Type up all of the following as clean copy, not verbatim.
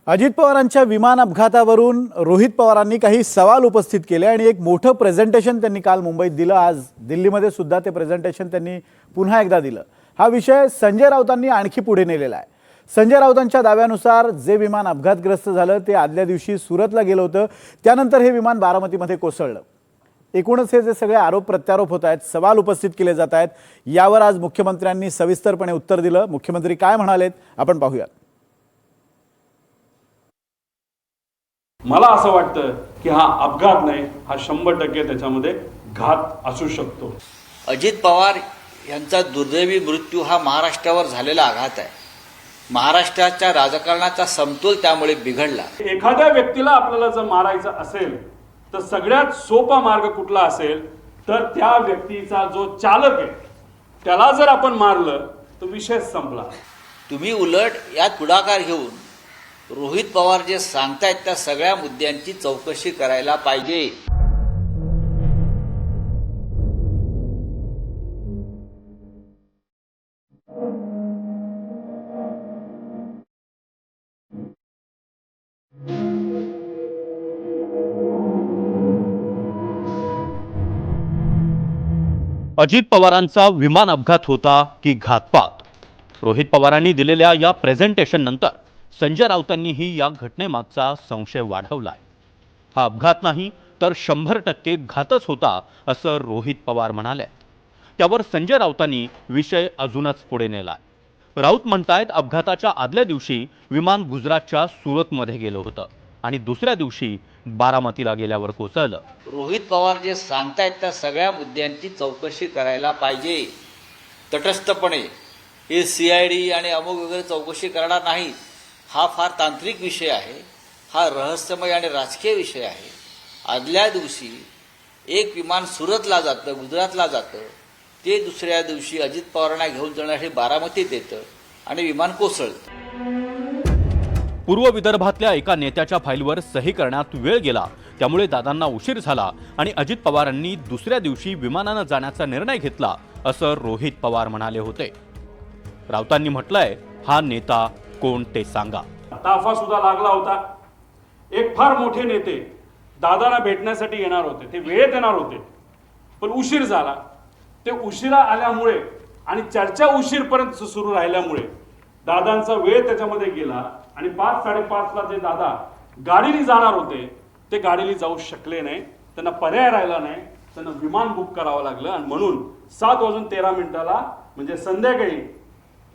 अजित पवारांच्या विमान अपघातावरून रोहित पवारांनी काही सवाल उपस्थित केले आणि एक मोठं प्रेझेंटेशन त्यांनी काल मुंबईत दिलं। आज दिल्लीमध्ये सुद्धा ते प्रेझेंटेशन त्यांनी पुन्हा एकदा दिलं। हा विषय संजय राऊतांनी आणखी पुढे नेलेला आहे। संजय राऊतांच्या दाव्यानुसार जे विमान अपघातग्रस्त झालं ते आदल्या दिवशी सुरतला गेलं होतं, त्यानंतर हे विमान बारामतीमध्ये कोसळलं। एकूणच हे जे सगळे आरोप प्रत्यारोप होत आहेत, सवाल उपस्थित केले जात आहेत, यावर आज मुख्यमंत्र्यांनी सविस्तरपणे उत्तर दिलं। मुख्यमंत्री काय म्हणालेत आपण पाहूया। मला असं वाटतं की हा अपघात नाही, हा 100% त्याच्यामध्ये घात असू शकतो। अजित पवार यांचा दुर्दैवी मृत्यू हा महाराष्ट्रावर झालेला आघात आहे। महाराष्ट्राच्या राजकारणाचा समतोल त्यामुळे बिघडला। एखाद्या व्यक्तीला आपल्याला जर मारायचं असेल तर सगळ्यात सोपा मार्ग कुठला असेल तर त्या व्यक्तीचा जो चालक आहे त्याला जर आपण मारलं तर विषय संपला। तुम्ही उलट यात पुढाकार घेऊन रोहित पवार जे सांगतायत त्या सगळ्या मुद्द्यांची चौकशी करायला पाहिजे। अजित पवारांचा विमान अपघात होता की घातपात? रोहित पवारांनी दिलेल्या या प्रेझेंटेशन नंतर संजय राऊतांनीही या घटनेमागचा संशय वाढवलाय। हा अपघात नाही तर 100% घातच होता असं रोहित पवार म्हणाले। त्यावर संजय राऊतांनी विषय अजूनच पुढे नेलाय। राऊत म्हणतायत अपघाताच्या आदल्या दिवशी विमान गुजरातच्या सुरतमध्ये गेलं होतं आणि दुसऱ्या दिवशी बारामतीला गेल्यावर कोसळलं। रोहित पवार जे सांगतायत त्या सगळ्या मुद्द्यांची चौकशी करायला पाहिजे। तटस्थपणे हे CID आणि अमुक वगैरे चौकशी करणार नाही। हा फार तांत्रिक विषय आहे, हा रहस्यमय आणि राजकीय विषय आहे। आदल्या दिवशी एक विमान सुरतला जातं, गुजरातला जातं, ते दुसऱ्या दिवशी अजित पवारांना घेऊन जाण्यासाठी बारामतीत येतं आणि विमान कोसळतं। पूर्व विदर्भातल्या एका नेत्याच्या फाईलवर सही करण्यात वेळ गेला, त्यामुळे दादांना उशीर झाला आणि अजित पवारांनी दुसऱ्या दिवशी विमानानं जाण्याचा निर्णय घेतला असं रोहित पवार म्हणाले होते। राऊतांनी म्हटलंय, हा नेता कोण ते सांगा। ताफा सुद्धा लागला होता। एक फार मोठे नेते दादांना भेटण्यासाठी येणार होते, ते वेळेत येणार होते, पण उशीर झाला। ते उशिरा आल्यामुळे आणि चर्चा उशीरपर्यंत सुरू राहिल्यामुळे दादांचा वेळ त्याच्यामध्ये गेला आणि 5-5:30ला जे दादा गाडीने जाणार होते ते गाडीने जाऊ शकले नाही। त्यांना पर्याय राहिला नाही, त्यांना विमान बुक करावं लागलं आणि म्हणून 7:13 म्हणजे संध्याकाळी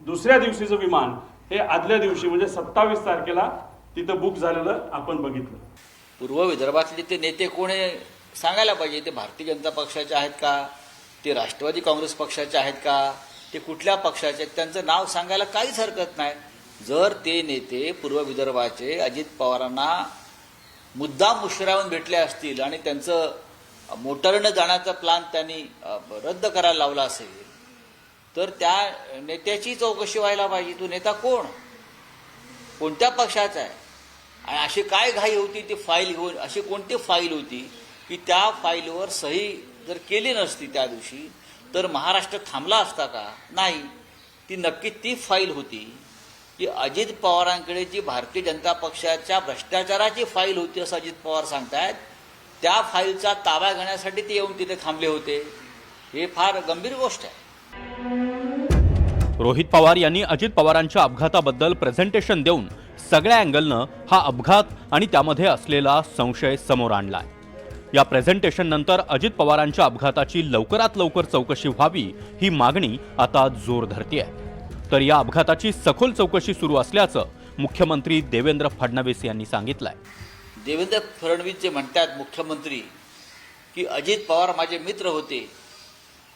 दुसऱ्या दिवशीचं विमान हे आदल्या दिवशी म्हणजे 27 तारखेला तिथं बुक झालेलं आपण बघितलं। पूर्व विदर्भातले ते नेते कोण आहे सांगायला पाहिजे। ते भारतीय जनता पक्षाचे आहेत का, ते राष्ट्रवादी काँग्रेस पक्षाचे आहेत का, ते कुठल्या पक्षाचे आहेत, त्यांचं नाव सांगायला काहीच हरकत नाही। जर ते नेते पूर्व विदर्भाचे अजित पवारांना मुद्दाम उशिराहून भेटले असतील आणि त्यांचं मोटारनं जाण्याचा प्लॅन त्यांनी रद्द करायला लावला असेल तर त्या नेत्याची चौकशी व्हायला पाहिजे। तो नेता कोण, कोणत्या पक्षाचा आहे आणि अशी काय घाई होती ती फाईल घेऊन? अशी कोणती फाईल होती की त्या फाईलवर सही जर केली नसती त्या दिवशी तर महाराष्ट्र थांबला असता का? नाही, ती नक्की ती फाईल होती की अजित पवारांकडे जी भारतीय जनता पक्षाच्या भ्रष्टाचाराची फाईल होती असं अजित पवार सांगतायत। त्या फाईलचा ताबा घेण्यासाठी ते येऊन तिथे थांबले होते। हे फार गंभीर गोष्ट आहे। रोहित पवार यांनी अजित पवारांच्या अपघाताबद्दल प्रेझेंटेशन देऊन सगळ्या अँगलनं हा अपघात आणि त्यामध्ये असलेला संशय समोर आणलाय। या प्रेझेंटेशन नंतर अजित पवारांच्या अपघाताची लवकरात लवकर चौकशी व्हावी ही मागणी आता जोर धरतेय। तर या अपघाताची सखोल चौकशी सुरू असल्याचं मुख्यमंत्री देवेंद्र फडणवीस यांनी सांगितलंय। देवेंद्र फडणवीस जे म्हणतात मुख्यमंत्री की अजित पवार माझे मित्र होते,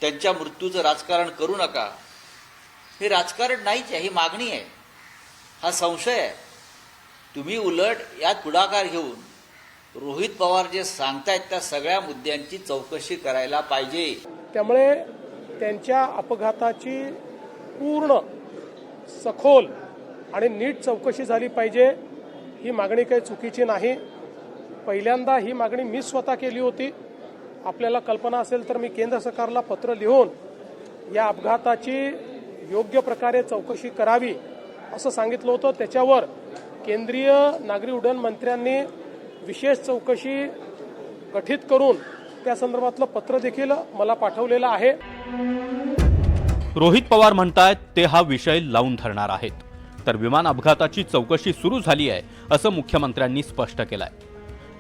त्यांच्या मृत्यूचं राजकारण करू नका, हे राजकारण नाहीच आहे, ही मागणी आहे, हा संशय आहे। तुम्ही उलट यात पुढाकार घेऊन रोहित पवार जे सांगतायत त्या सगळ्या मुद्द्यांची चौकशी करायला पाहिजे। त्यामुळे त्यांच्या अपघाताची पूर्ण सखोल आणि नीट चौकशी झाली पाहिजे। ही मागणी काही चुकीची नाही। पहिल्यांदा ही मागणी मी स्वतः केली होती। आपल्याला कल्पना असेल तर मी केंद्र सरकारला पत्र लिहून या अपघाताची योग्य प्रकारे चौकशी करावी असं सांगितलं होतं। त्याच्यावर केंद्रीय नागरी उड्डयन मंत्र्यांनी विशेष चौकशी गठीत करून त्या संदर्भातलं पत्र देखील मला पाठवलेलं आहे. रोहित पवार म्हणतायत ते हा विषय लावून धरणार आहेत, तर विमान अपघाताची चौकशी सुरू झाली आहे असं मुख्यमंत्र्यांनी स्पष्ट केलंय.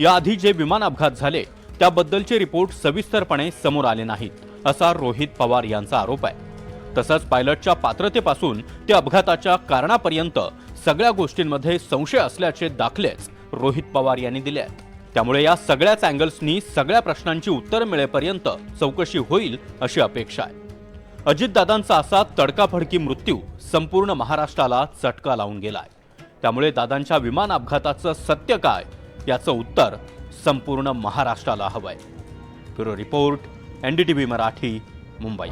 याआधी जे विमान अपघात झाले त्याबद्दलचे रिपोर्ट सविस्तरपणे समोर आले नाहीत असा रोहित पवार यांचा आरोप आहे. तसंच पायलटच्या पात्रतेपासून ते अपघाताच्या कारणापर्यंत सगळ्या गोष्टींमध्ये संशय असल्याचे दाखलेच रोहित पवार यांनी दिले आहेत. त्यामुळे या सगळ्याच अँगल्सनी सगळ्या प्रश्नांची उत्तर मिळेपर्यंत चौकशी होईल अशी अपेक्षा आहे. अजितदादांचा असा तडकाफडकी मृत्यू संपूर्ण महाराष्ट्राला चटका लावून गेलाय. त्यामुळे दादांच्या विमान अपघाताचं सत्य काय याचं उत्तर संपूर्ण महाराष्ट्राला हवंय. Bureau report, NDTV Marathi, Mumbai.